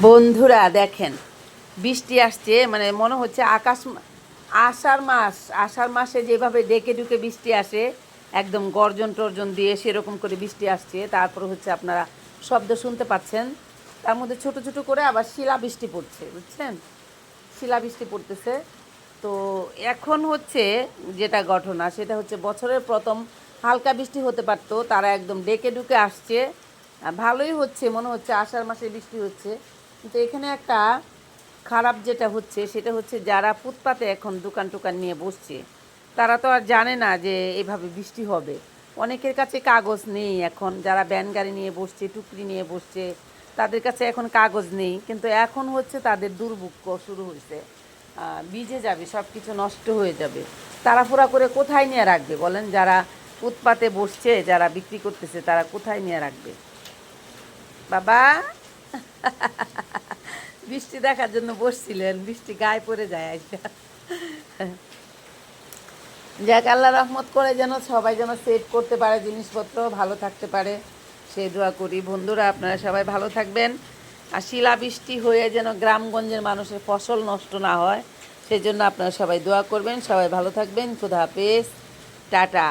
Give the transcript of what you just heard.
বন্ধুরা দেখেন, বৃষ্টি আসছে, মানে মনে হচ্ছে আষাঢ় মাসে যেভাবে ডেকে ডুকে বৃষ্টি আসে, একদম গর্জন টর্জন দিয়ে সেরকম করে বৃষ্টি আসছে। তারপর হচ্ছে আপনারা শব্দ শুনতে পাচ্ছেন, তার মধ্যে ছোট ছোট করে আবার শিলাবৃষ্টি পড়ছে, বুঝছেন? শিলাবৃষ্টি পড়তেছে। তো এখন হচ্ছে যেটা ঘটনা, সেটা হচ্ছে বছরের প্রথম হালকা বৃষ্টি হতে পারতো, তারা একদম ডেকে ডুকে আসছে। ভালোই হচ্ছে, মনে হচ্ছে আষাঢ় মাসে বৃষ্টি হচ্ছে। কিন্তু এখানে একটা খারাপ যেটা হচ্ছে, সেটা হচ্ছে যারা ফুটপাতে এখন দোকান টোকান নিয়ে বসছে, তারা তো আর জানে না যে এভাবে বৃষ্টি হবে। অনেকের কাছে কাগজ নেই এখন, যারা ভ্যান গাড়ি নিয়ে বসছে, টুকরি নিয়ে বসছে, তাদের কাছে এখন কাগজ নেই। কিন্তু এখন হচ্ছে তাদের দুর্ভোগ শুরু হয়েছে, ভিজে যাবে, সব কিছু নষ্ট হয়ে যাবে। তাড়াহুড়া করে কোথায় নিয়ে রাখবে বলেন? যারা ফুটপাতে বসছে, যারা বিক্রি করতেছে, তারা কোথায় নিয়ে রাখবে? বাবা, বৃষ্টি দেখার জন্য বসছিলেন, বৃষ্টি গায়ে পড়ে যায় আজকে। যাক, আল্লাহ রহমত করে যেন সবাই যেন সেভ করতে পারে জিনিসপত্র, ভালো থাকতে পারে, সে দোয়া করি। বন্ধুরা, আপনারা সবাই ভালো থাকবেন। আর শিলাবৃষ্টি হয়ে যেন গ্রামগঞ্জের মানুষের ফসল নষ্ট না হয়, সেই জন্য আপনারা সবাই দোয়া করবেন। সবাই ভালো থাকবেন। খুদা হাফেজ, টাটা।